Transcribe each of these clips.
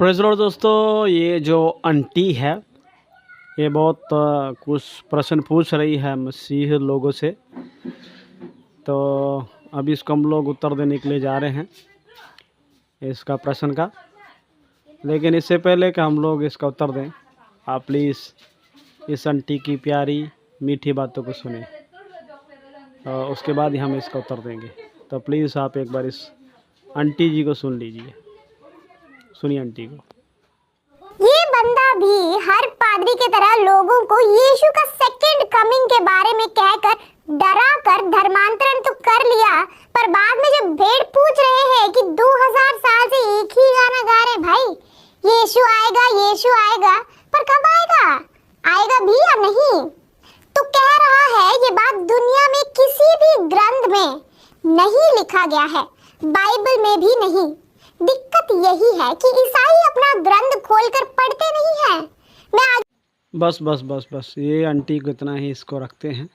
Praise Lord दोस्तों, ये जो आंटी है ये बहुत कुछ प्रश्न पूछ रही है मसीह लोगों से। तो अभी इसको हम लोग उत्तर देने के लिए जा रहे हैं इसका प्रश्न का। लेकिन इससे पहले कि हम लोग इसका उत्तर दें, आप प्लीज़ इस आंटी की प्यारी मीठी बातों को सुने और उसके बाद ही हम इसका उत्तर देंगे। तो प्लीज़ आप एक बार इस आंटी जी को सुन लीजिए। सुनिए आंटी को। ये बंदा भी हर पादरी की तरह लोगों को यीशु का सेकंड कमिंग के बारे में कहकर डरा कर धर्मांतरण तो कर लिया, पर बाद में जब भेड़ पूछ रहे हैं कि 2000 साल से एक ही गाना गा रहे भाई, यीशु आएगा, पर कब आएगा, आएगा भी या नहीं, तो कह रहा है ये बात दुनिया में किसी भी ग्रंथ में नहीं लिखा गया है, बाइबल में भी नहीं। दिक्कत यही है कि ईसाई अपना ग्रंथ खोलकर पढ़ते नहीं हैं। बस ये आंटी को इतना ही इसको रखते हैं।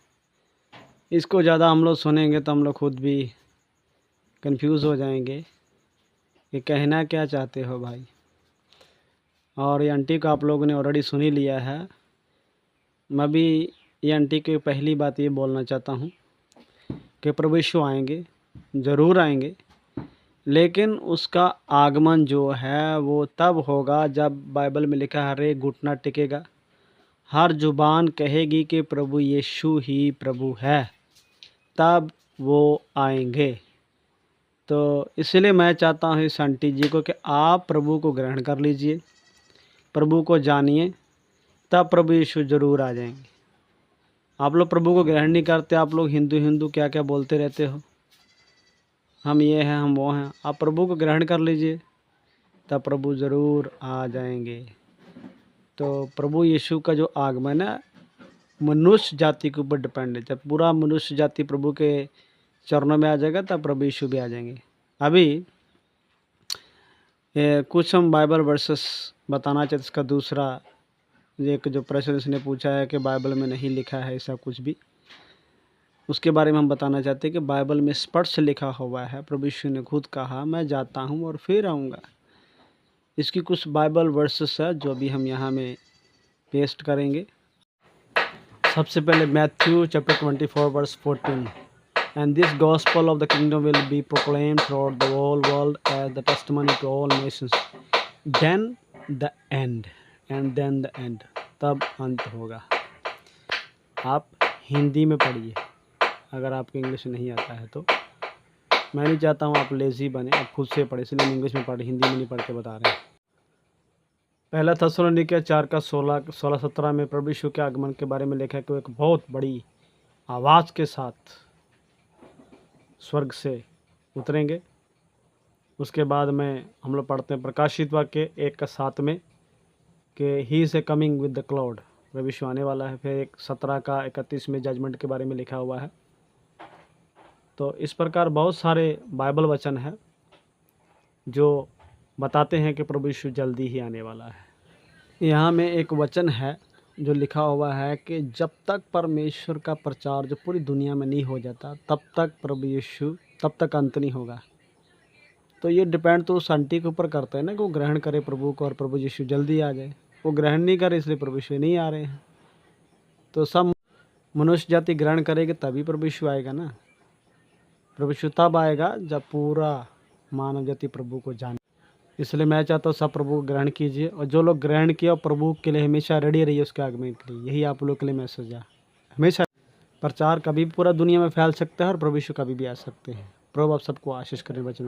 इसको ज़्यादा हम लोग सुनेंगे तो हम लोग खुद भी कंफ्यूज हो जाएंगे कि कहना क्या चाहते हो भाई। और ये आंटी को आप लोगों ने ऑलरेडी सुन ही लिया है। मैं भी ये आंटी की पहली बात ये बोलना चाहता हूँ कि प्रभु यीशु आएंगे, ज़रूर आएंगे, लेकिन उसका आगमन जो है वो तब होगा जब बाइबल में लिखा है हर एक घुटना टिकेगा, हर जुबान कहेगी कि प्रभु यीशु ही प्रभु है, तब वो आएंगे। तो इसलिए मैं चाहता हूँ इस आंटी जी को कि आप प्रभु को ग्रहण कर लीजिए, प्रभु को जानिए, तब प्रभु यीशु ज़रूर आ जाएंगे। आप लोग प्रभु को ग्रहण नहीं करते, आप लोग हिंदू क्या क्या बोलते रहते हो, हम ये हैं हम वो हैं। आप प्रभु को ग्रहण कर लीजिए, तब प्रभु ज़रूर आ जाएंगे। तो प्रभु यीशु का जो आगमन है मनुष्य जाति के ऊपर डिपेंड है। जब पूरा मनुष्य जाति प्रभु के चरणों में आ जाएगा तब प्रभु यीशु भी आ जाएंगे। अभी कुछ हम बाइबल वर्सेस बताना चाहते। इसका दूसरा एक जो प्रश्न इसने पूछा है कि बाइबल में नहीं लिखा है ऐसा कुछ भी, उसके बारे में हम बताना चाहते हैं कि बाइबल में स्पष्ट लिखा हुआ है। प्रभु यीशु ने खुद कहा मैं जाता हूँ और फिर आऊँगा। इसकी कुछ बाइबल वर्सेस है जो भी हम यहाँ में पेस्ट करेंगे। सबसे पहले Matthew chapter 24 verse 14, and this gospel of the kingdom will be proclaimed throughout the whole world as the testimony to all nations, then the end, and then the end, तब अंत होगा। आप हिंदी में पढ़िए अगर आपको इंग्लिश नहीं आता है तो। मैं नहीं चाहता हूँ आप लेज़ी बने, आप खुद से पढ़े, इसलिए इंग्लिश में पढ़े, हिंदी में नहीं पढ़ के बता रहे हैं। पहला थेसलोनिके 4 का 16-17 में प्रभु यीशु के आगमन के बारे में लिखा है कि वो एक बहुत बड़ी आवाज़ के साथ स्वर्ग से उतरेंगे। उसके बाद में हम लोग पढ़ते हैं प्रकाशित वाक्य 1 का 7 में कि he is a coming with the cloud, प्रभु यीशु आने वाला है। फिर 17 का 31 में जजमेंट के बारे में लिखा हुआ है। तो इस प्रकार बहुत सारे बाइबल वचन है जो बताते हैं कि प्रभु यीशु जल्दी ही आने वाला है। यहाँ में एक वचन है जो लिखा हुआ है कि जब तक परमेश्वर का प्रचार जो पूरी दुनिया में नहीं हो जाता तब तक प्रभु यीशु, तब तक अंत नहीं होगा। तो ये डिपेंड तो उस आंटी के ऊपर करता है ना कि वो ग्रहण करे प्रभु को और प्रभु यीशु जल्दी आ जाए। वो ग्रहण नहीं करे इसलिए प्रभु यीशु नहीं आ रहे हैं। तो सब मनुष्य जाति ग्रहण करेगी तभी प्रभु यीशु आएगा ना। प्रभु यीशु तब आएगा जब पूरा मानव जाति प्रभु को जाने। इसलिए मैं चाहता हूँ सब प्रभु को ग्रहण कीजिए, और जो लोग ग्रहण किए और प्रभु के लिए हमेशा रेडी रहिए उसके आगमन के लिए। यही आप लोग के लिए मैसेज है। हमेशा प्रचार कभी भी पूरा दुनिया में फैल सकता है और प्रभु यीशु कभी भी आ सकते हैं। प्रभु आप सबको आशीष करें बच्चों।